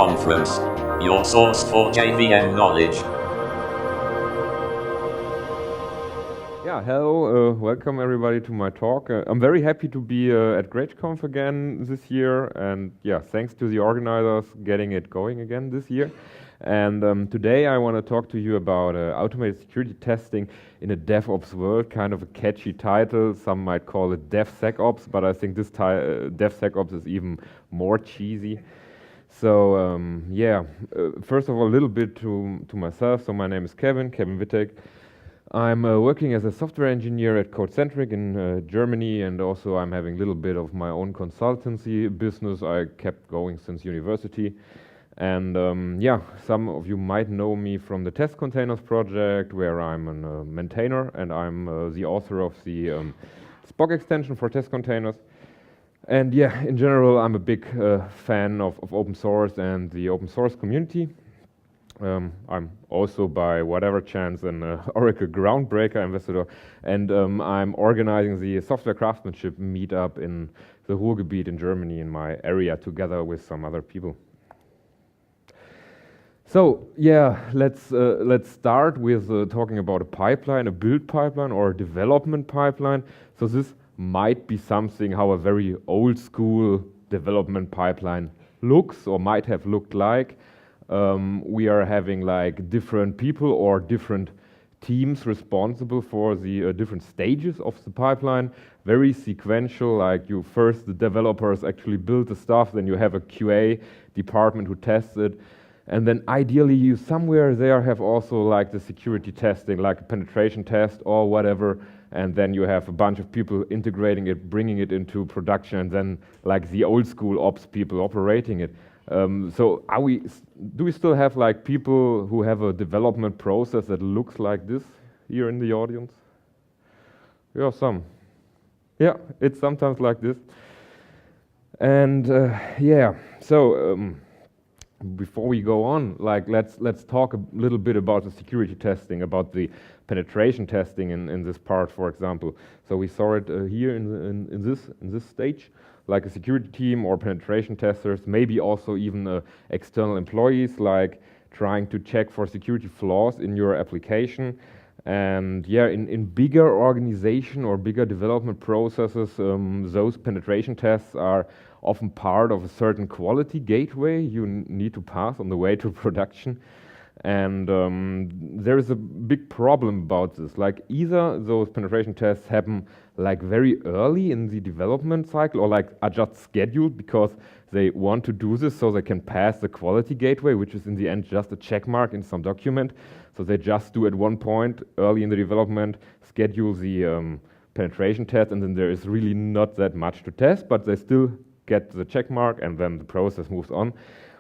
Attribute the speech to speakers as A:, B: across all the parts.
A: Conference, your source for JVM knowledge.
B: Yeah, hello, welcome everybody to my talk. I'm very happy to be at GradeConf again this year, and yeah, thanks to the organizers getting it going again this year. And today I want to talk to you about automated security testing in a DevOps world, kind of a catchy title. Some might call it DevSecOps, but I think this DevSecOps is even more cheesy. So first of all, a little bit to myself. So my name is Kevin Wittek. I'm working as a software engineer at Codecentric in Germany, and also I'm having a little bit of my own consultancy business I kept going since university. And some of you might know me from the Testcontainers project, where I'm a maintainer, and I'm the author of the Spock extension for Testcontainers. And yeah, in general, I'm a big fan of open source and the open source community. I'm also, by whatever chance, an Oracle Groundbreaker ambassador, and I'm organizing the software craftsmanship meetup in the Ruhrgebiet in Germany, in my area, together with some other people. So yeah, let's start with talking about a pipeline, a build pipeline or a development pipeline. So this might be something how a very old school development pipeline looks or might have looked like. We are having like different people or different teams responsible for the different stages of the pipeline, very sequential, like you first, the developers actually build the stuff, then you have a QA department who tests it, and then ideally you somewhere there have also like the security testing, like a penetration test or whatever, and then you have a bunch of people integrating it, bringing it into production, and then like the old school ops people operating it. So do we still have like people who have a development process that looks like this here in the audience? Yeah, some. Yeah, it's sometimes like this. And before we go on, like let's talk a little bit about the security testing, about the penetration testing in this part, for example. So we saw it here in this stage, like a security team or penetration testers, maybe also even external employees, like trying to check for security flaws in your application. And yeah, in bigger organization or bigger development processes, those penetration tests are often part of a certain quality gateway you need to pass on the way to production. And there is a big problem about this. Like either those penetration tests happen like very early in the development cycle, or like are just scheduled because they want to do this so they can pass the quality gateway, which is in the end just a check mark in some document. So they just do at one point early in the development, schedule the penetration test, and then there is really not that much to test, but they still get the check mark and then the process moves on.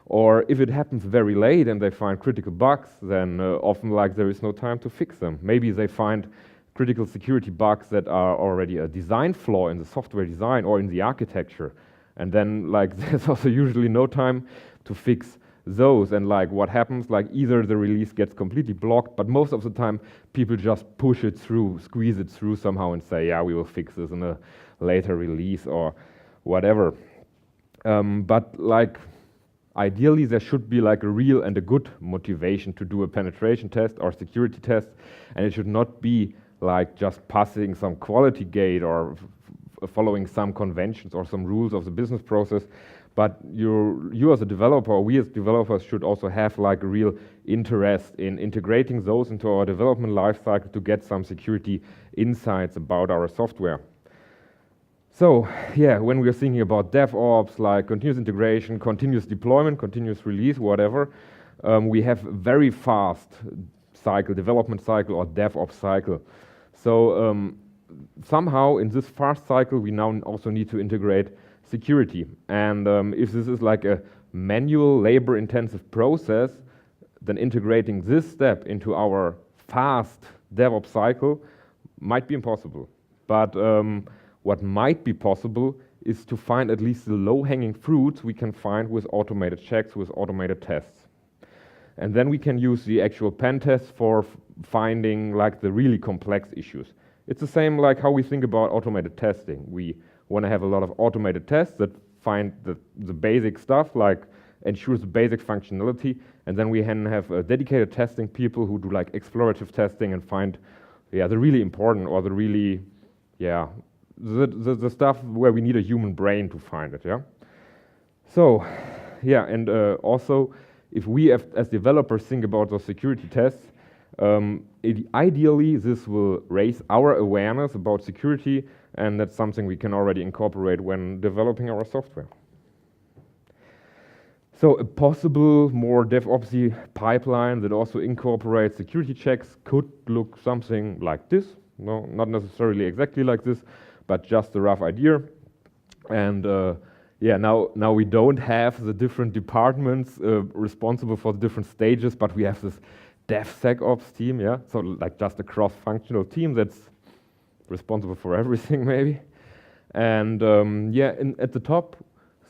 B: Or if it happens very late and they find critical bugs, then often like there is no time to fix them. Maybe they find critical security bugs that are already a design flaw in the software design or in the architecture. And then like there's also usually no time to fix those. And like what happens, like either the release gets completely blocked, but most of the time people just push it through, squeeze it through somehow and say, yeah, we will fix this in a later release or whatever. But like ideally there should be like a real and a good motivation to do a penetration test or security test, and it should not be like just passing some quality gate or following some conventions or some rules of the business process. But you as a developer, or we as developers, should also have like a real interest in integrating those into our development lifecycle to get some security insights about our software. So yeah, when we are thinking about DevOps, like continuous integration, continuous deployment, continuous release, whatever, we have very fast cycle, development cycle or DevOps cycle. So somehow in this fast cycle, we now also need to integrate security. And if this is like a manual, labor-intensive process, then integrating this step into our fast DevOps cycle might be impossible. But what might be possible is to find at least the low-hanging fruits we can find with automated checks, with automated tests. And then we can use the actual pen tests for finding like the really complex issues. It's the same like how we think about automated testing. We want to have a lot of automated tests that find the basic stuff like ensures the basic functionality, and then we can have dedicated testing people who do like explorative testing and find the really important or the really the stuff where we need a human brain to find it. So and also if we as developers think about those security tests, ideally this will raise our awareness about security, and that's something we can already incorporate when developing our software. So a possible more DevOpsy pipeline that also incorporates security checks could look something like this. No, not necessarily exactly like this, but just a rough idea. And now we don't have the different departments responsible for the different stages, but we have this DevSecOps team, so like just a cross-functional team that's responsible for everything maybe. And at the top,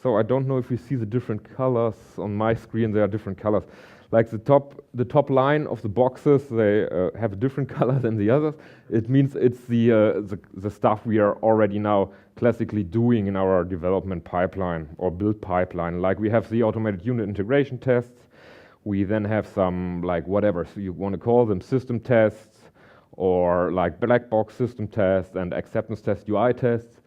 B: so I don't know if you see the different colors on my screen. There are different colors. Like the top line of the boxes, they have a different color than the others. It means it's the stuff we are already now classically doing in our development pipeline or build pipeline. Like we have the automated unit integration tests. We then have some like whatever so you want to call them, system tests, or like black box system tests and acceptance test, UI tests.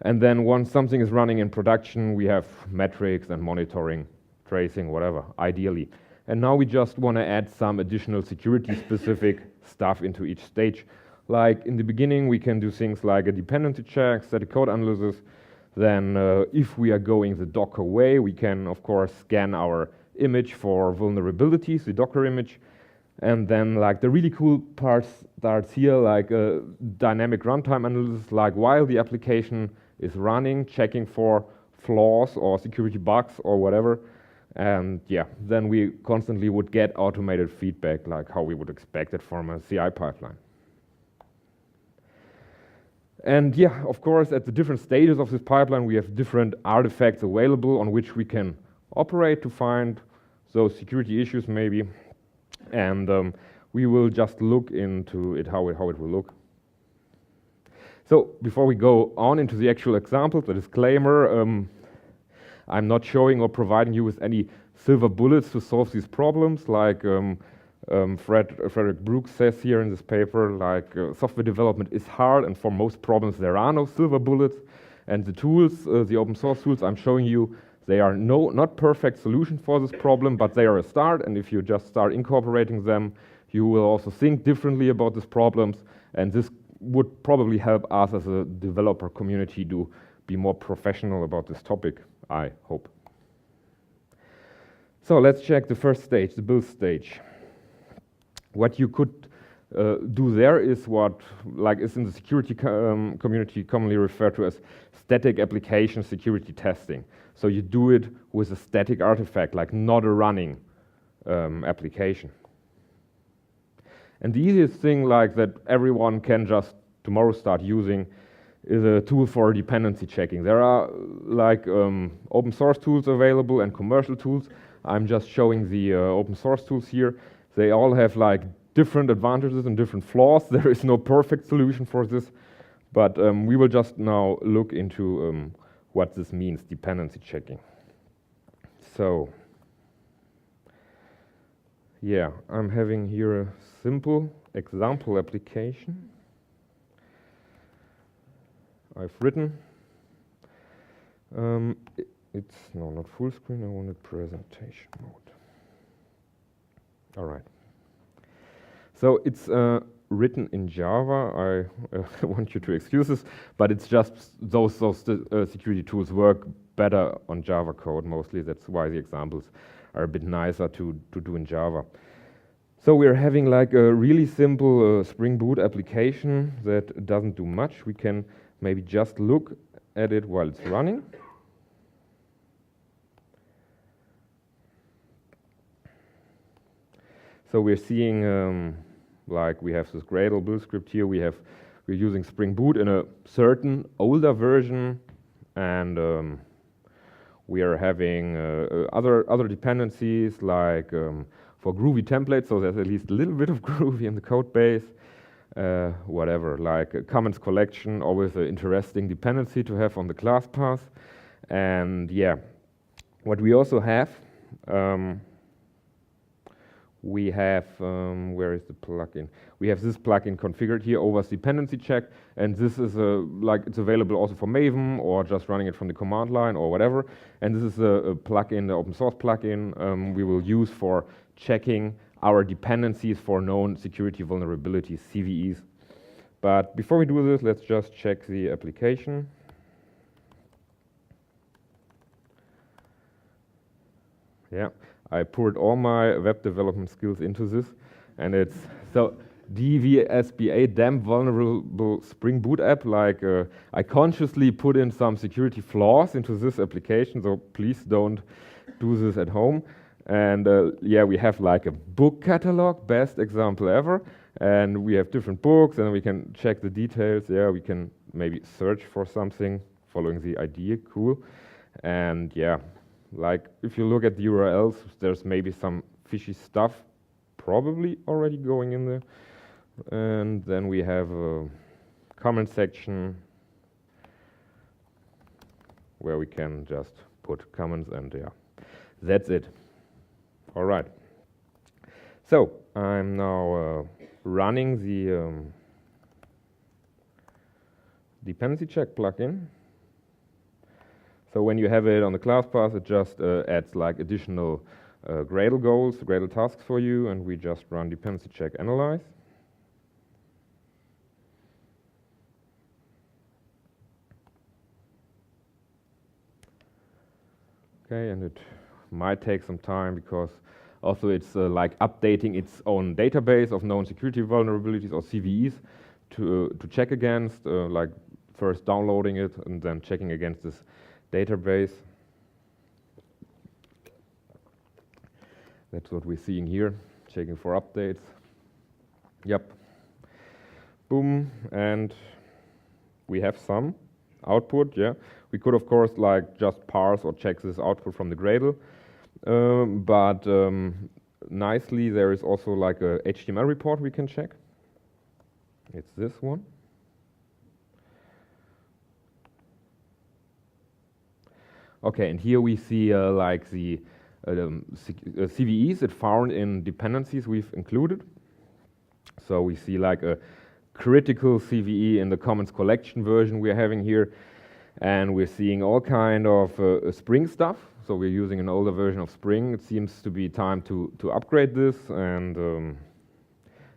B: And then once something is running in production, we have metrics and monitoring, tracing, whatever, ideally. And now we just want to add some additional security-specific stuff into each stage. Like in the beginning, we can do things like a dependency check, static code analysis. Then if we are going the Docker way, we can, of course, scan our image for vulnerabilities, the Docker image. And then like the really cool part starts here, like dynamic runtime analysis, like while the application is running, checking for flaws or security bugs or whatever. And then we constantly would get automated feedback, like how we would expect it from a CI pipeline. And of course, at the different stages of this pipeline, we have different artifacts available on which we can operate to find those security issues maybe. And we will just look into it, how it will look. So before we go on into the actual examples, the disclaimer, I'm not showing or providing you with any silver bullets to solve these problems. Like Frederick Brooks says here in this paper, like software development is hard, and for most problems there are no silver bullets. And the tools, the open source tools I'm showing you, they are not perfect solution for this problem, but they are a start. And if you just start incorporating them, you will also think differently about these problems. And this would probably help us as a developer community to be more professional about this topic, I hope. So let's check the first stage, the build stage. What you could do there is what is in the security community commonly referred to as static application security testing. So you do it with a static artifact, like not a running application. And the easiest thing like that everyone can just tomorrow start using is a tool for dependency checking. There are like open source tools available and commercial tools. I'm just showing the open source tools here. They all have like different advantages and different flaws. There is no perfect solution for this, but we will just now look into what this means, dependency checking. So I'm having here a simple example application I've written. It's not full screen, I wanted presentation mode. All right. So it's written in Java. I want you to excuse this, but it's just those security tools work better on Java code mostly. That's why the examples are a bit nicer to do in Java. So we're having like a really simple Spring Boot application that doesn't do much. We can maybe just look at it while it's running. So we're seeing like we have this Gradle build script here. We're using Spring Boot in a certain older version, and we are having other dependencies like for Groovy templates. So there's at least a little bit of Groovy in the code base. Whatever, like a comments collection, always an interesting dependency to have on the class path. And what we also have we have, where is the plugin? We have this plugin configured here, OWASP Dependency Check, and this is it's available also for Maven or just running it from the command line or whatever. And this is a plugin, the open source plugin we will use for checking our dependencies for known security vulnerabilities, CVEs. But before we do this, let's just check the application. Yeah, I poured all my web development skills into this, and it's so DVSBA, damn vulnerable Spring Boot app. Like I consciously put in some security flaws into this application, so please don't do this at home. And yeah, we have like a book catalog, best example ever, and we have different books, and we can check the details. Yeah, we can maybe search for something following the idea, cool. And yeah, like if you look at the URLs, there's maybe some fishy stuff probably already going in there. And then we have a comment section where we can just put comments, and yeah, that's it. All right. So I'm now running the dependency check plugin. So when you have it on the class path, it just adds like additional Gradle goals, Gradle tasks for you, and we just run dependency check Analyis. Okay, and it might take some time because also it's like updating its own database of known security vulnerabilities or CVEs to check against, like first downloading it and then checking against this database. That's what we're seeing here, checking for updates. Yep. Boom, and we have some output, yeah. We could, of course, like just parse or check this output from the Gradle, but nicely there is also like a HTML report we can check. It's this one. Okay, and here we see like the CVEs it found in dependencies we've included. So we see like a critical CVE in the comments collection version we're having here, and we're seeing all kind of Spring stuff. So we're using an older version of Spring. It seems to be time to upgrade this, and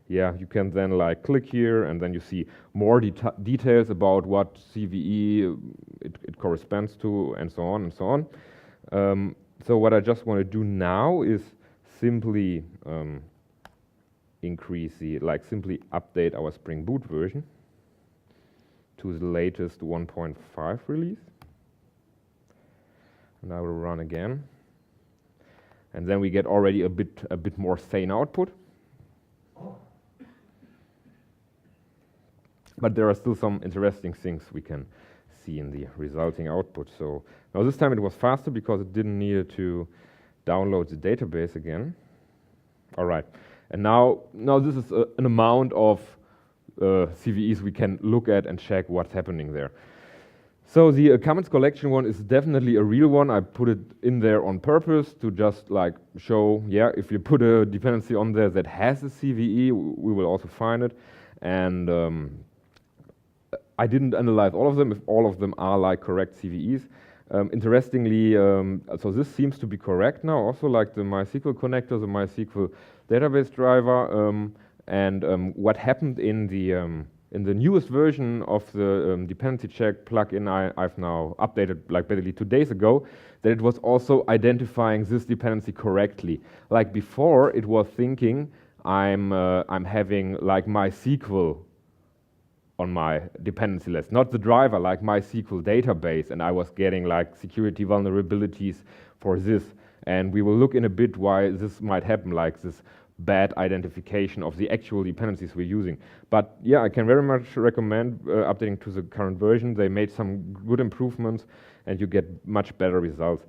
B: yeah, you can then like click here, and then you see more details about what CVE it corresponds to, and so on and so on. So what I just want to do now is simply simply update our Spring Boot version to the latest 1.5 release. And I will run again. And then we get already a bit more sane output. But there are still some interesting things we can see in the resulting output. So now this time it was faster because it didn't need to download the database again. All right. And now this is an amount of CVEs we can look at and check what's happening there. So the comments collection one is definitely a real one. I put it in there on purpose to just like show, yeah, if you put a dependency on there that has a CVE, we will also find it. And I didn't analyze all of them, if all of them are like correct CVEs. Interestingly, so this seems to be correct now, also like the MySQL connector, the MySQL database driver, and what happened in the newest version of the dependency check plugin I've now updated like basically 2 days ago, that it was also identifying this dependency correctly. Like before, it was thinking I'm having like MySQL on my dependency list, not the driver, like MySQL database, and I was getting like security vulnerabilities for this. And we will look in a bit why this might happen, like this bad identification of the actual dependencies we're using. But yeah, I can very much recommend updating to the current version. They made some good improvements, and you get much better results.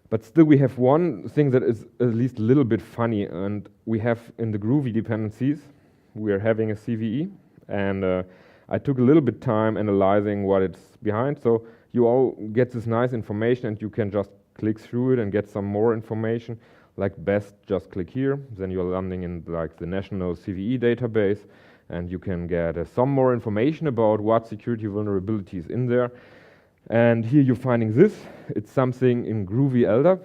B: But still, we have one thing that is at least a little bit funny, and we have in the Groovy dependencies, we are having a CVE, and I took a little bit time analyzing what it's behind. So you all get this nice information, and you can just click through it and get some more information. Like best, just click here. Then you're landing in like the national CVE database, and you can get some more information about what security vulnerabilities in there. And here you're finding this. It's something in Groovy LDAP.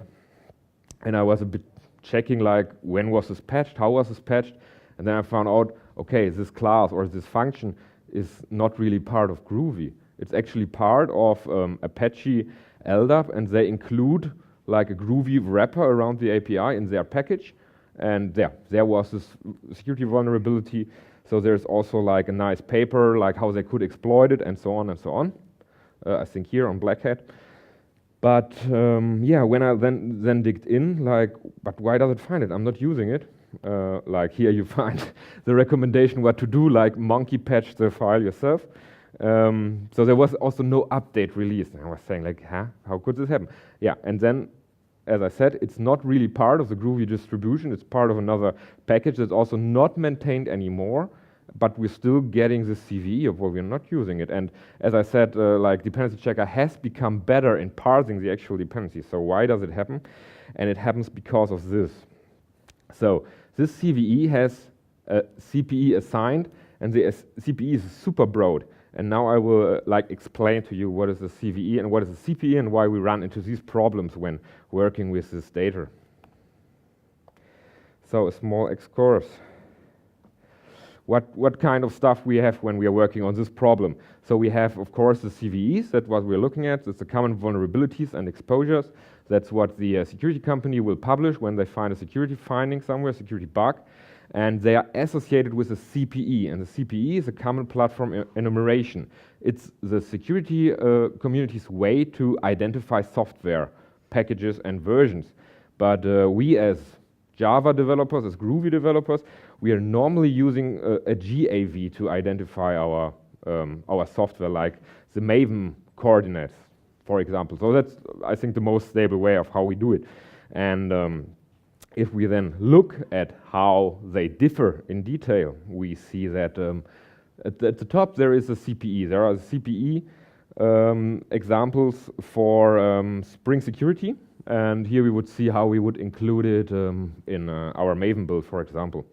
B: And I was a bit checking like when was this patched, how was this patched, and then I found out, okay, this class or this function is not really part of Groovy. It's actually part of Apache LDAP, and they include like a Groovy wrapper around the API in their package. And there was this security vulnerability. So there's also like a nice paper, like how they could exploit it and so on and so on. I think here on Black Hat. But yeah, when I then digged in, like, but why does it find it? I'm not using it. Like here you find the recommendation what to do, like monkey patch the file yourself. So there was also no update released. And I was saying like, huh, how could this happen? Yeah, and then, as I said, it's not really part of the Groovy distribution. It's part of another package that's also not maintained anymore, but we're still getting the CVE of where we're not using it. And as I said, like dependency checker has become better in parsing the actual dependencies. So why does it happen? And it happens because of this. So this CVE has a CPE assigned, and the CPE is super broad. And now I will like explain to you what is a CVE and what is a CPE and why we run into these problems when working with this data. So a small excursus. What kind of stuff we have when we are working on this problem? So we have, of course, the CVEs. That's what we're looking at. It's the common vulnerabilities and exposures. That's what the security company will publish when they find a security finding somewhere, security bug. And they are associated with a CPE. And the CPE is a common platform enumeration. It's the security community's way to identify software, packages, and versions. But we as Java developers, as Groovy developers, we are normally using a GAV to identify our software, like the Maven coordinates, for example. So that's, I think, the most stable way of how we do it. And if we then look at how they differ in detail, we see that at the top there is a CPE. There are CPE examples for Spring Security. And here we would see how we would include it in our Maven build, for example.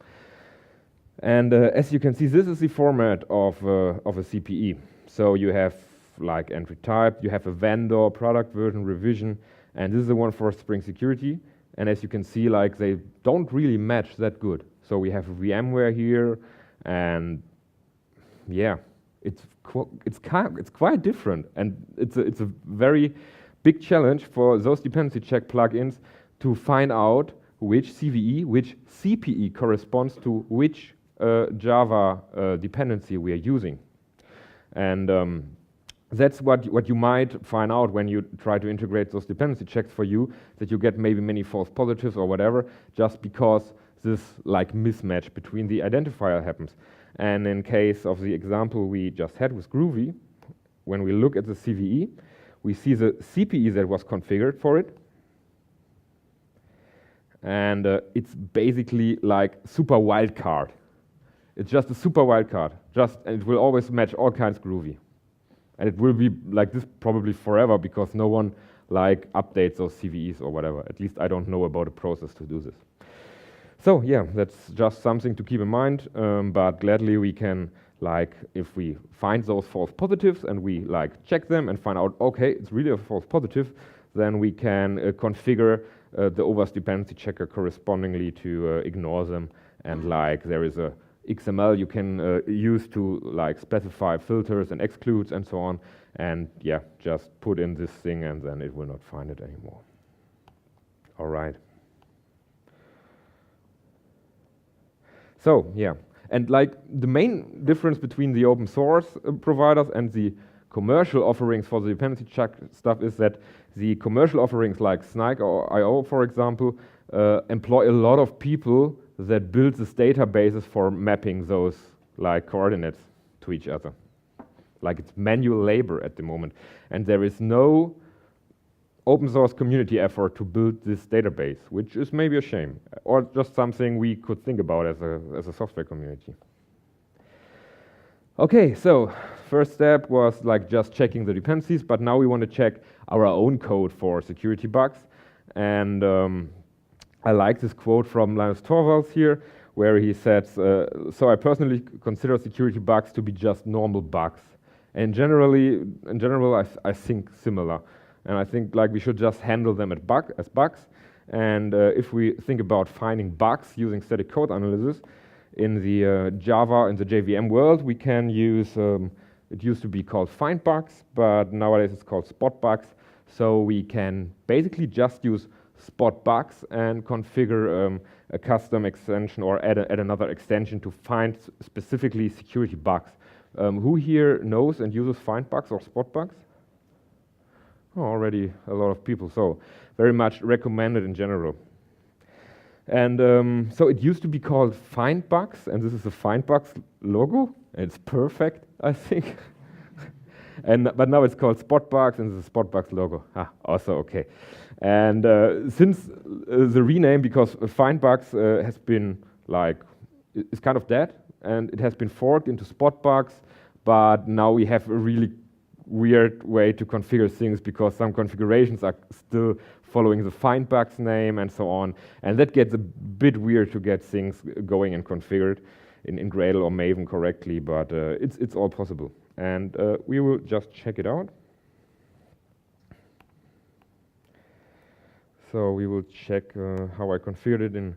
B: And as you can see, this is the format of a CPE. So you have like entry type, you have a vendor, product version, revision, and this is the one for Spring Security. And as you can see, like they don't really match that good. So we have VMware here, and yeah, it's quite different, and it's a very big challenge for those dependency check plugins to find out which CVE, which CPE corresponds to which Java dependency we are using. And that's what you might find out when you try to integrate those dependency checks for you, that you get maybe many false positives or whatever, just because this like mismatch between the identifier happens. And in case of the example we just had with Groovy, when we look at the CVE, we see the CPE that was configured for it. And it's basically like super wildcard. It's just a super wildcard. And it will always match all kinds Groovy. And it will be like this probably forever, because no one like updates those CVEs or whatever. At least I don't know about a process to do this. So yeah, that's just something to keep in mind. But gladly we can, like, if we find those false positives and we like check them and find out, okay, it's really a false positive, then we can configure the OWASP dependency checker correspondingly to ignore them. And like there is a XML you can use to like specify filters and excludes and so on. And yeah, just put in this thing and then it will not find it anymore. All right. So yeah, and like the main difference between the open source providers and the commercial offerings for the dependency check stuff is that the commercial offerings like Snike or IO, for example, employ a lot of people that build these databases for mapping those like coordinates to each other. Like it's manual labor at the moment, and there is no open source community effort to build this database, which is maybe a shame, or just something we could think about as a software community. Okay, so first step was like just checking the dependencies, but now we want to check our own code for security bugs. And I like this quote from Linus Torvalds here, where he says, so I personally consider security bugs to be just normal bugs. And in general, I think similar. And I think like we should just handle them as bugs. And if we think about finding bugs using static code analysis, in the Java, in the JVM world, we can use, it used to be called FindBugs, but nowadays it's called spot bugs. So we can basically just use spot bugs and configure a custom extension or add another extension to find specifically security bugs. Who here knows and uses FindBugs or spot bugs? Oh, already a lot of people, so very much recommended in general. And so it used to be called FindBugs, and this is the FindBugs logo. It's perfect, I think. But now it's called SpotBugs, and it's the SpotBugs logo. Also okay. And since the rename, because FindBugs has been like, it's kind of dead, and it has been forked into SpotBugs, but now we have a really weird way to configure things because some configurations are still following the FindBugs name and so on, and that gets a bit weird to get things going and configured in Gradle or Maven correctly, but it's all possible. And we will just check it out. So we will check how I configured it in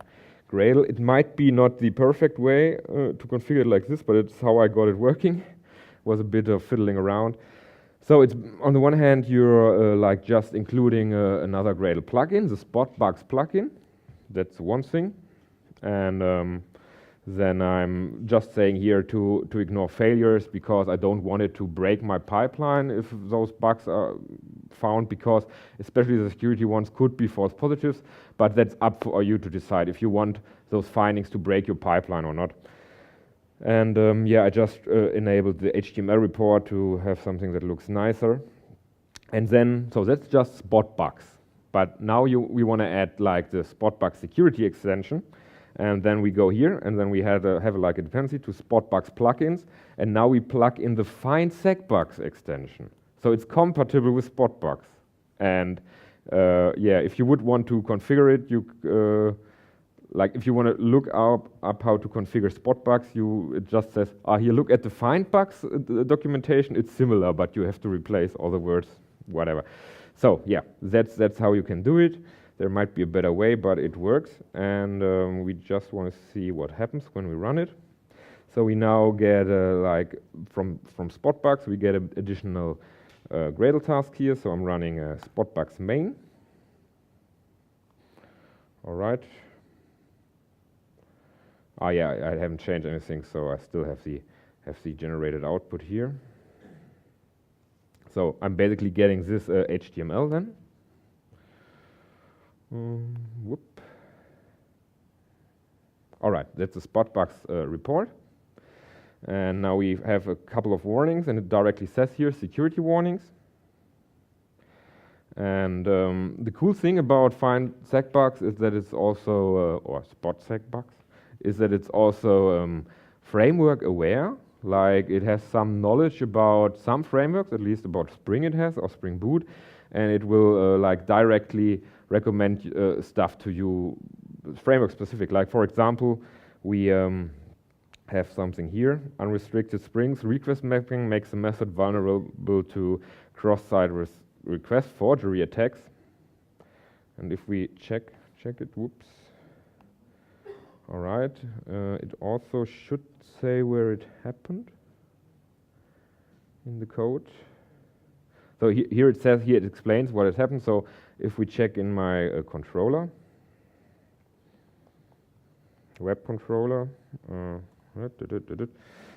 B: Gradle. It might be not the perfect way to configure it like this, but it's how I got it working. Was a bit of fiddling around. So it's on the one hand, you're like just including another Gradle plugin, the SpotBugs plugin. That's one thing. And then I'm just saying here to ignore failures because I don't want it to break my pipeline if those bugs are found, because especially the security ones could be false positives, but that's up for you to decide if you want those findings to break your pipeline or not. And yeah, I just enabled the HTML report to have something that looks nicer. And then, so that's just spot bugs. But now we want to add like the spot bug security extension. And then we go here, and then we have like a dependency to spot bugs plugins. And now we plug in the find segbugs extension. So it's compatible with spot bugs. And yeah, if you would want to configure it, you like if you want to look up how to configure spot bugs, it just says, here, look at the FindBugs documentation. It's similar, but you have to replace all the words, whatever. So yeah, that's how you can do it. There might be a better way, but it works. And we just want to see what happens when we run it. So we now get like from spot bugs, we get an additional Gradle task here. So I'm running spot bugs main. All right. Yeah, I haven't changed anything, so I still have the generated output here. So I'm basically getting this HTML then. Whoop. All right, that's the SpotBugs report. And now we have a couple of warnings, and it directly says here security warnings. And the cool thing about find segbugs is that it's also, or spot segbugs, is that it's also framework aware. Like it has some knowledge about some frameworks, at least about Spring it has, or Spring Boot, and it will like directly recommend stuff to you, framework specific. Like for example, we have something here, unrestricted Springs request mapping makes a method vulnerable to cross-site request forgery attacks. And if we check it, whoops. All right, it also should say where it happened in the code. So here it says, here it explains what has happened. So if we check in my controller, web controller,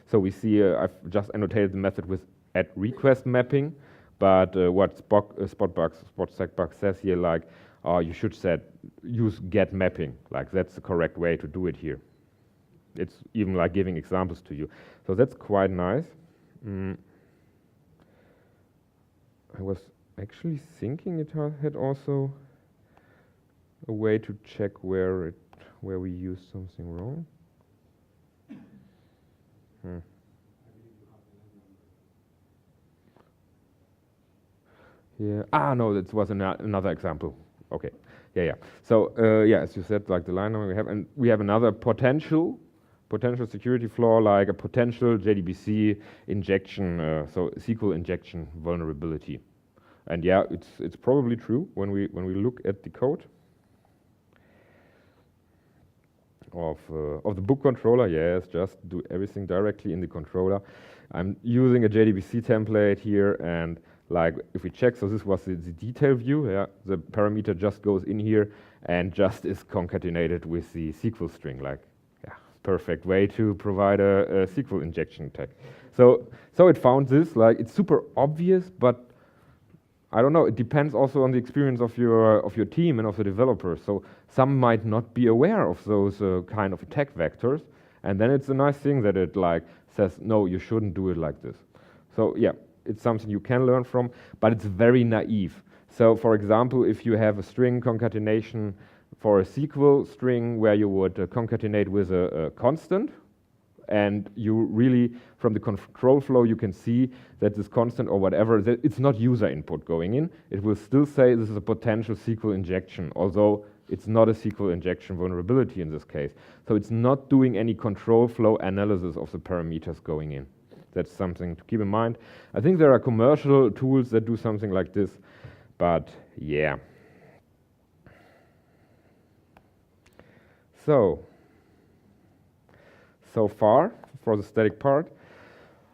B: so we see I've just annotated the method with @request mapping, but what spot segbugs says here, like you should use get mapping, like that's the correct way to do it here. It's even like giving examples to you. So that's quite nice. I was actually thinking it had also a way to check where we used something wrong. Yeah. No, that was another example. Okay. Yeah. So yeah, as you said, like the line number we have, and we have another potential security flaw, like a potential JDBC injection, so SQL injection vulnerability. And yeah, it's probably true when we look at the code of the book controller. Yes, just do everything directly in the controller. I'm using a JDBC template here, and like if we check, so this was the detail view. Yeah, the parameter just goes in here and just is concatenated with the SQL string. Like, yeah, perfect way to provide a SQL injection attack. So it found this. Like, it's super obvious, but I don't know, it depends also on the experience of your team and of the developers. So some might not be aware of those kind of attack vectors, and then it's a nice thing that it like says, no, you shouldn't do it like this. So yeah, it's something you can learn from, but it's very naive. So for example, if you have a string concatenation for a SQL string where you would concatenate with a constant, and you really, from the control flow, you can see that this constant or whatever, that it's not user input going in. It will still say this is a potential SQL injection, although it's not a SQL injection vulnerability in this case. So it's not doing any control flow analysis of the parameters going in. That's something to keep in mind. I think there are commercial tools that do something like this, but yeah. So far for the static part.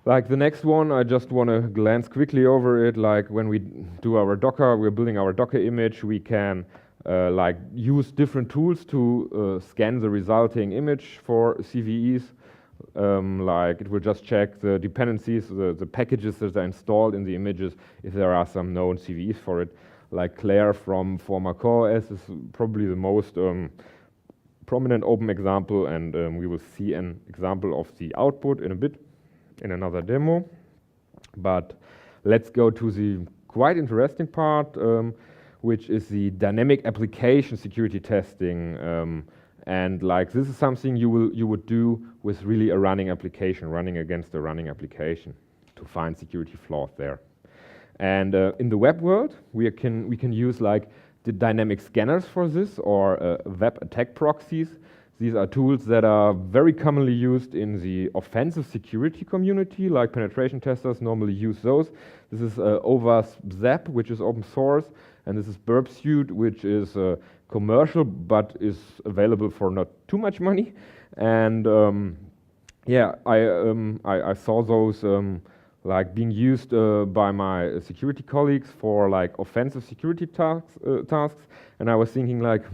B: Like the next one, I just want to glance quickly over it. Like when we do our Docker, we're building our Docker image, we can like use different tools to scan the resulting image for CVEs. Like it will just check the dependencies, the packages that are installed in the images, if there are some known CVEs for it. Like Claire from former CoreOS is probably the most prominent open example, and we will see an example of the output in a bit in another demo. But let's go to the quite interesting part, which is the dynamic application security testing. And like this is something you would do with really a running application, running against a running application to find security flaws there. And in the web world, we can use like the dynamic scanners for this, or web attack proxies. These are tools that are very commonly used in the offensive security community, like penetration testers normally use those. This is OWASP ZAP, which is open source, and this is Burp Suite, which is commercial but is available for not too much money. And yeah, I saw those like being used by my security colleagues for like offensive security tasks, and I was thinking like,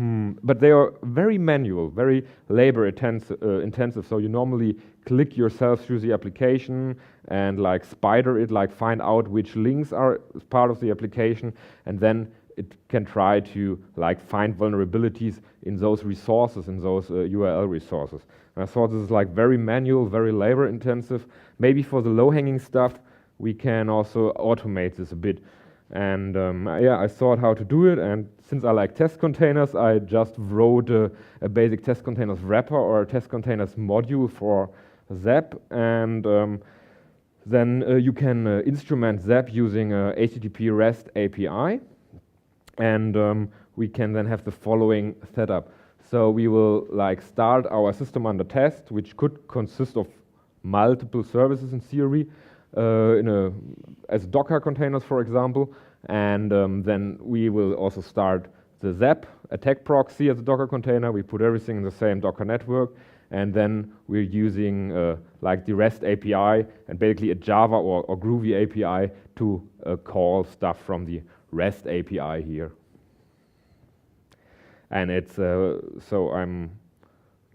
B: but they are very manual, very labor intensive. So you normally click yourself through the application and like spider it, like find out which links are part of the application, and then it can try to like find vulnerabilities in those resources, in those URL resources. And I thought this is like very manual, very labor intensive. Maybe for the low-hanging stuff, we can also automate this a bit. And yeah, I thought how to do it. And since I like test containers, I just wrote a basic test containers wrapper or a test containers module for ZAP. And then you can instrument ZAP using a HTTP REST API. And we can then have the following setup. So we will like start our system under test, which could consist of multiple services in theory, as Docker containers, for example. And then we will also start the ZAP attack proxy as a Docker container. We put everything in the same Docker network. And then we're using like the REST API and basically a Java or Groovy API to call stuff from the REST API here. And it's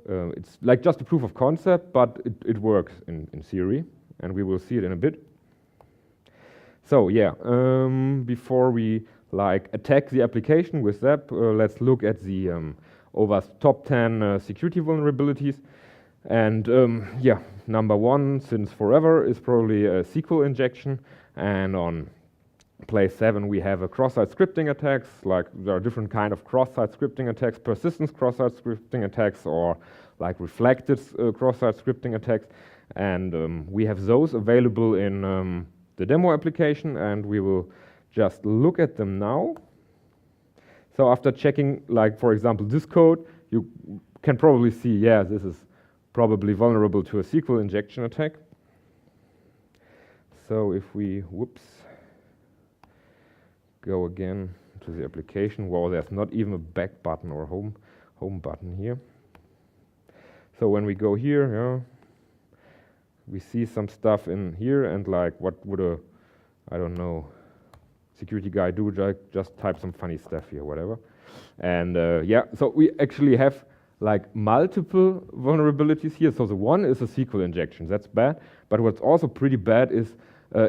B: it's like just a proof of concept, but it works in theory, and we will see it in a bit. So yeah, before we like attack the application with ZAP, let's look at the OWASP top 10 security vulnerabilities. And yeah, number one, since forever, is probably a SQL injection. And on place 7, we have a cross-site scripting attacks. Like there are different kind of cross-site scripting attacks, persistence cross-site scripting attacks, or like reflected cross-site scripting attacks. And we have those available in the demo application, and we will just look at them now. So after checking, like for example, this code, you can probably see, yeah, this is probably vulnerable to a SQL injection attack. So if we, go again to the application, well, there's not even a back button or home button here. So when we go here, yeah, we see some stuff in here, and like, what would a, I don't know, security guy do? Just type some funny stuff here, whatever. And yeah, so we actually have like multiple vulnerabilities here. So the one is a SQL injection, that's bad. But what's also pretty bad is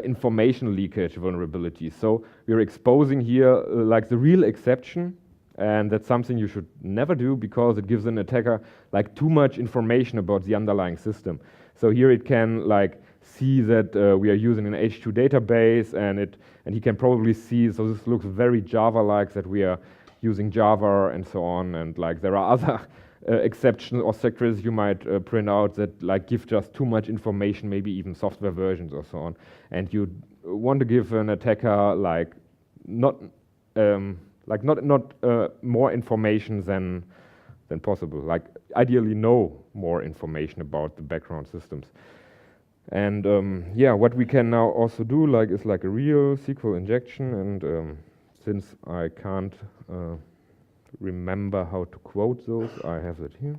B: information leakage vulnerabilities. So we're exposing here like the real exception, and that's something you should never do because it gives an attacker like too much information about the underlying system. So here it can like see that we are using an H2 database, and he can probably see, so this looks very Java-like, that we are using Java and so on, and like there are other exceptions or secrets you might print out that like give just too much information, maybe even software versions or so on. And you want to give an attacker like not more information than possible. Like ideally know more information about the background systems. And yeah, what we can now also do like is like a real SQL injection, and since I can't remember how to quote those, I have it here.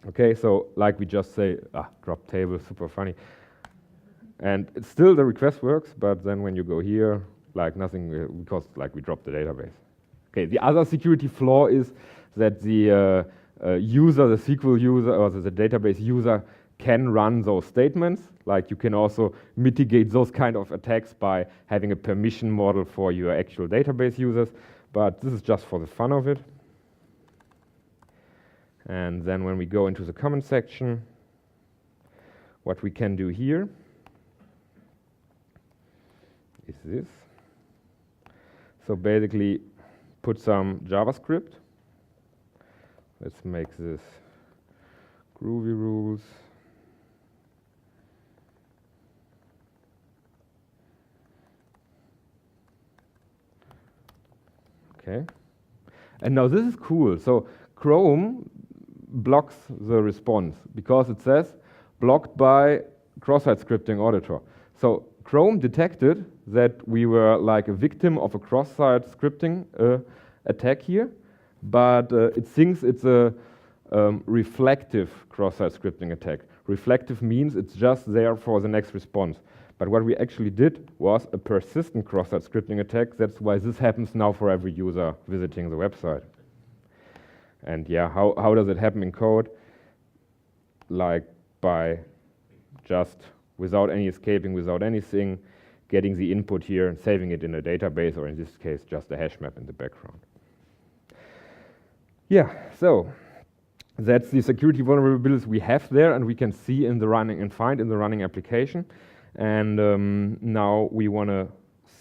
B: Okay, so like we just say, drop table, super funny. And it's still the request works, but then when you go here, like nothing, because like we dropped the database. Okay, the other security flaw is that the user, the SQL user or the database user can run those statements. Like you can also mitigate those kind of attacks by having a permission model for your actual database users, but this is just for the fun of it. And then when we go into the comment section, what we can do here is this. So basically put some JavaScript. Let's make this Groovy rules. Okay. And now this is cool. So Chrome blocks the response because it says blocked by cross-site scripting auditor. So Chrome detected that we were like a victim of a cross-site scripting attack here, but it thinks it's a reflective cross-site scripting attack. Reflective means it's just there for the next response. But what we actually did was a persistent cross-site scripting attack. That's why this happens now for every user visiting the website. And yeah, how does it happen in code? Like by just without any escaping, without anything, getting the input here and saving it in a database, or in this case, just a hash map in the background. Yeah, so that's the security vulnerabilities we have there, and we can see in the running and find in the running application. And now we want to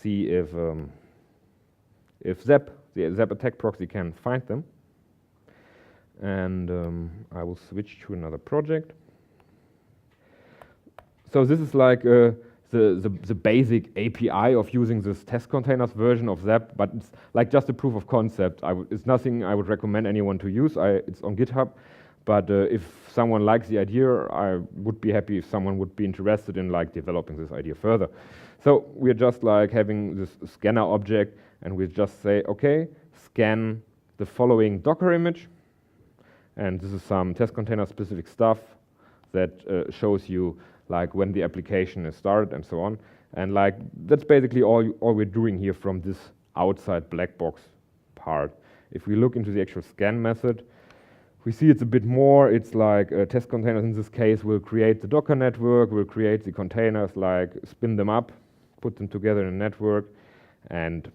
B: see if ZAP, the ZAP attack proxy, can find them. And I will switch to another project. So this is like the basic API of using this test containers version of ZAP, but it's like just a proof of concept. It's nothing I would recommend anyone to use. It's on GitHub. But if someone likes the idea, I would be happy if someone would be interested in like developing this idea further. So we're just like having this scanner object, and we just say, okay, scan the following Docker image. And this is some test container specific stuff that shows you like when the application is started and so on. And like that's basically all we're doing here from this outside black box part. If we look into the actual scan method, we see it's a bit more. It's like test containers in this case will create the Docker network, will create the containers, like spin them up, put them together in a network, and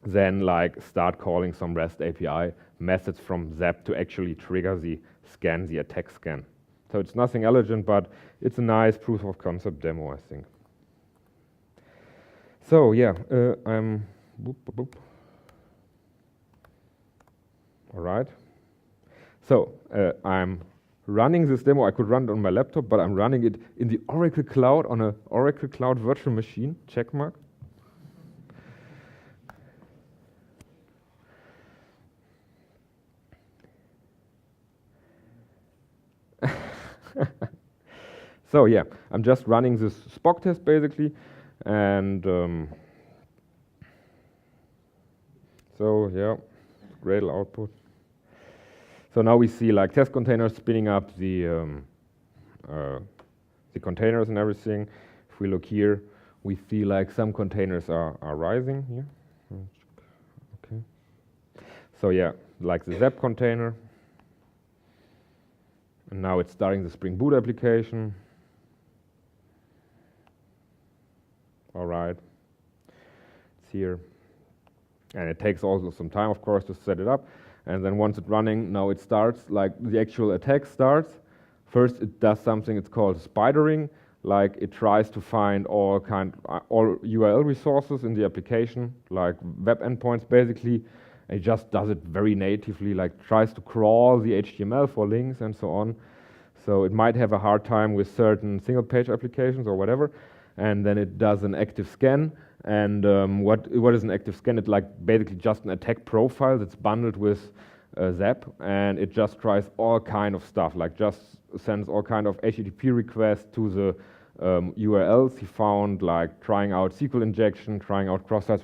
B: then like start calling some REST API methods from ZAP to actually trigger the scan, the attack scan. So it's nothing elegant, but it's a nice proof of concept demo, I think. So yeah, I'm all right. So I'm running this demo. I could run it on my laptop, but I'm running it in the Oracle Cloud on an Oracle Cloud virtual machine, check mark. So yeah, I'm just running this Spock test basically, and so yeah, Gradle output. So now we see like test containers spinning up the containers and everything. If we look here, we see like some containers are rising here. Okay. So yeah, like the ZAP container. And now it's starting the Spring Boot application. All right, it's here. And it takes also some time, of course, to set it up. And then once it's running, now it starts, like the actual attack starts. First, it does something, it's called spidering. Like it tries to find all URL resources in the application, like web endpoints basically. It just does it very natively, like tries to crawl the HTML for links and so on. So it might have a hard time with certain single page applications or whatever. And then it does an active scan. And what is an active scan? It's like basically just an attack profile that's bundled with ZAP, and it just tries all kind of stuff, like just sends all kind of HTTP requests to the URLs he found, like trying out SQL injection, trying out cross-site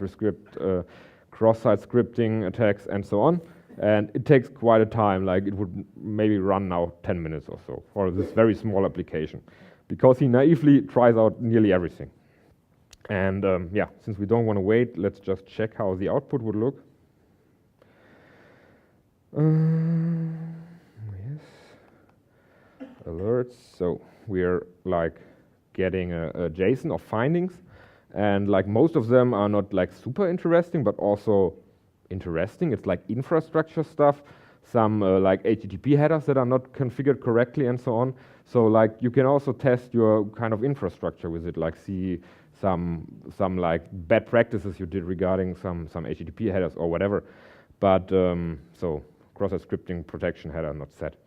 B: scripting attacks, and so on. And it takes quite a time, like it would maybe run now 10 minutes or so for this very small application, because he naively tries out nearly everything. And yeah, since we don't want to wait, let's just check how the output would look. Yes, alerts. So we're like getting a JSON of findings, and like most of them are not like super interesting, but also interesting. It's like infrastructure stuff, some like HTTP headers that are not configured correctly, and so on. So like you can also test your kind of infrastructure with it, like see some like bad practices you did regarding some HTTP headers or whatever. But so cross-site scripting protection header not set.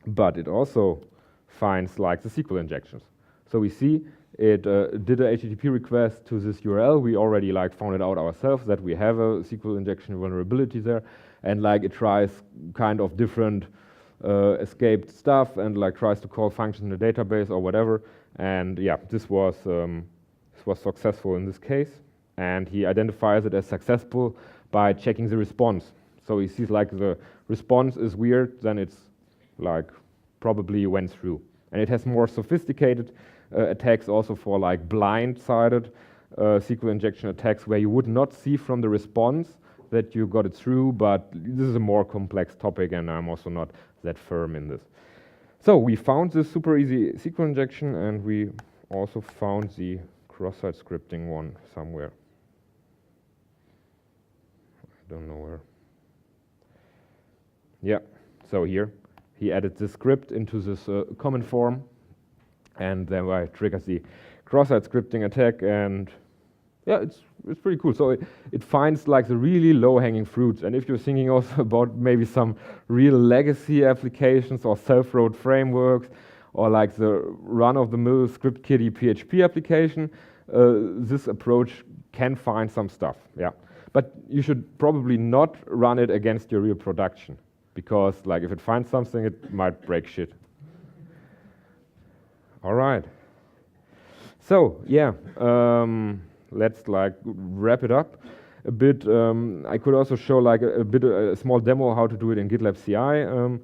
B: But it also finds like the SQL injections. So we see it did a HTTP request to this URL. We already like found it out ourselves that we have a SQL injection vulnerability there, and like it tries kind of different escaped stuff and like tries to call functions in the database or whatever. And yeah, this was successful in this case, and he identifies it as successful by checking the response. So he sees like the response is weird, then it's like probably went through. And it has more sophisticated attacks also for like blind-sided SQL injection attacks where you would not see from the response that you got it through, but this is a more complex topic and I'm also not that firm in this. So we found this super easy SQL injection, and we also found the cross-site scripting one somewhere. I don't know where. Yeah, so here he added the script into this common form, and then I triggers the cross-site scripting attack, and yeah, it's pretty cool. So it finds like the really low-hanging fruits, and if you're thinking also about maybe some real legacy applications or self-wrote frameworks, or like the run-of-the-mill script kiddie PHP application, this approach can find some stuff, yeah. But you should probably not run it against your real production, because like if it finds something, it might break shit. All right. So yeah, let's like wrap it up a bit. I could also show like a small demo how to do it in GitLab CI.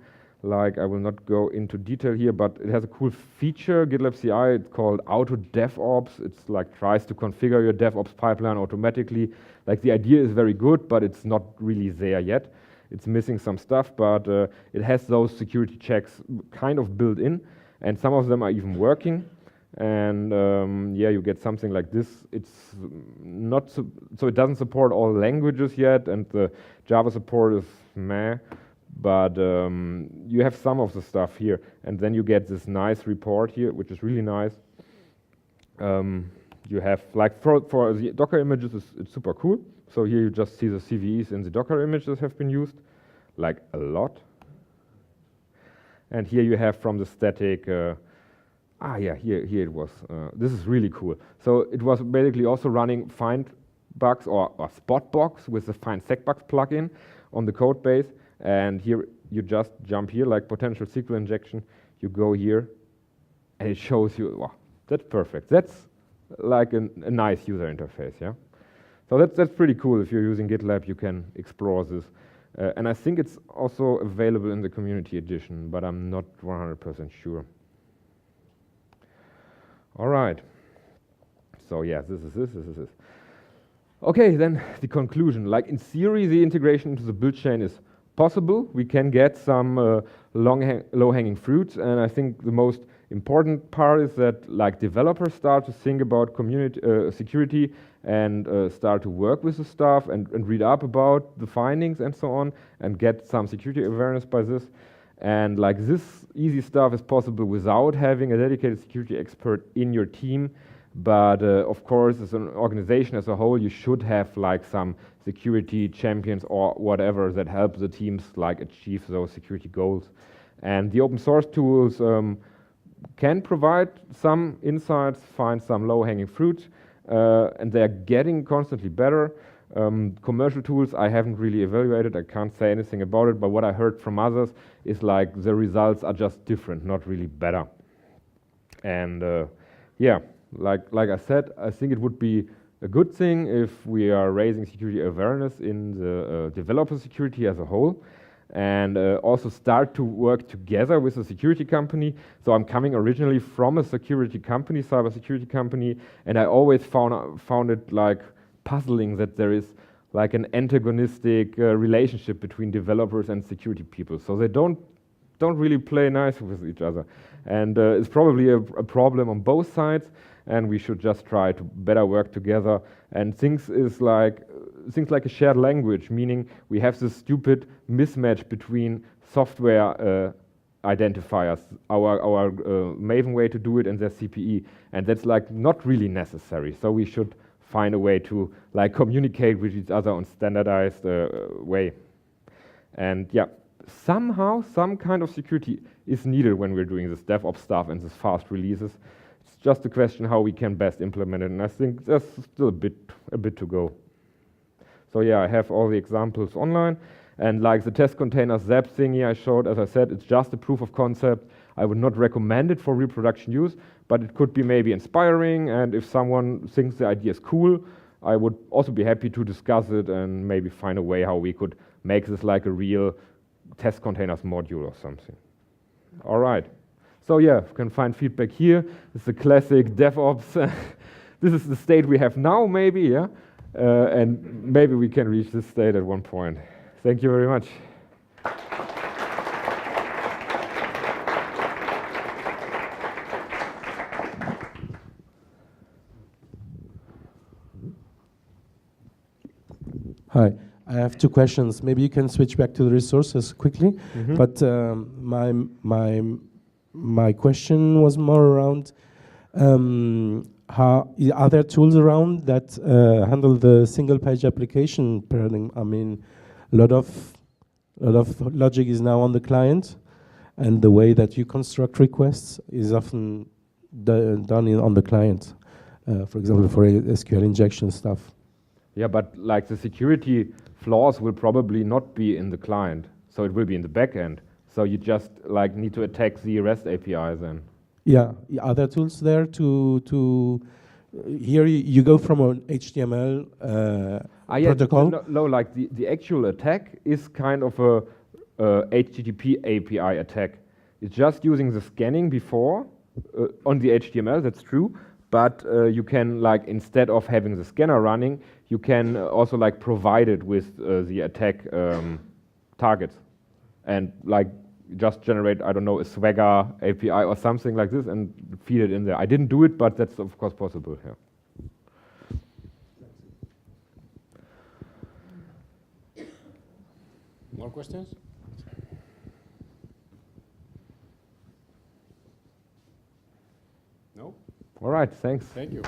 B: Like I will not go into detail here, but it has a cool feature, GitLab CI. It's called Auto DevOps. It's like tries to configure your DevOps pipeline automatically. Like the idea is very good, but it's not really there yet. It's missing some stuff, but it has those security checks kind of built in, and some of them are even working. And yeah, you get something like this. It's not so it doesn't support all languages yet, and the Java support is meh. But you have some of the stuff here, and then you get this nice report here, which is really nice. You have like for the Docker images, it's super cool. So here you just see the CVEs in the Docker images that have been used, like a lot. And here you have from the static. Here it was. This is really cool. So it was basically also running FindBugs or Spotbox with the FindSecBugs plugin on the code base. And here you just jump here, like potential SQL injection, you go here, and it shows you, wow, that's perfect. That's like a nice user interface, yeah? So that's pretty cool. If you're using GitLab, you can explore this. And I think it's also available in the community edition, but I'm not 100% sure. All right. So yeah, this is this. Okay, then the conclusion. Like in theory, the integration into the build chain is possible. We can get some low-hanging fruits, and I think the most important part is that like developers start to think about community security and start to work with the stuff and read up about the findings and so on and get some security awareness by this. And like this easy stuff is possible without having a dedicated security expert in your team. But of course, as an organization as a whole, you should have like some security champions or whatever that help the teams like achieve those security goals. And the open source tools can provide some insights, find some low-hanging fruit, and they're getting constantly better. Commercial tools I haven't really evaluated, I can't say anything about it, but what I heard from others is like the results are just different, not really better. And yeah, like I said, I think it would be a good thing if we are raising security awareness in the developer security as a whole, and also start to work together with a security company. So I'm coming originally from a security company, cybersecurity company, and I always found it like puzzling that there is like an antagonistic relationship between developers and security people. So they don't really play nice with each other, and it's probably a problem on both sides. And we should just try to better work together. And things like a shared language, meaning we have this stupid mismatch between software identifiers, our Maven way to do it and their CPE, and that's like not really necessary. So we should find a way to like communicate with each other on standardized way. And yeah, somehow some kind of security is needed when we're doing this DevOps stuff and this fast releases. It's just a question how we can best implement it, and I think there's still a bit to go. So yeah, I have all the examples online, and like the Testcontainers ZAP thingy I showed, as I said, it's just a proof of concept. I would not recommend it for real production use, but it could be maybe inspiring, and if someone thinks the idea is cool, I would also be happy to discuss it and maybe find a way how we could make this like a real test containers module or something. All right. So yeah, you can find feedback here. It's the classic DevOps. This is the state we have now, maybe, yeah? And maybe we can reach this state at one point. Thank you very much.
C: Hi, I have two questions. Maybe you can switch back to the resources quickly. Mm-hmm. But my question was more around how are there tools around that handle the single page application paradigm? I mean, a lot of logic is now on the client, and the way that you construct requests is often done on the client. For example, for SQL injection stuff.
B: Yeah, but like the security flaws will probably not be in the client, so it will be in the backend. So you just like need to attack the REST API then. Yeah,
C: are there tools there to here you go from an HTML protocol?
B: No, like the actual attack is kind of a HTTP API attack. It's just using the scanning before on the HTML, that's true, but you can like instead of having the scanner running, you can also like provide it with the attack targets and like just generate, I don't know, a Swagger API or something like this and feed it in there. I didn't do it, but that's of course possible. Yeah.
D: More questions? No?
B: All right, thanks.
D: Thank you.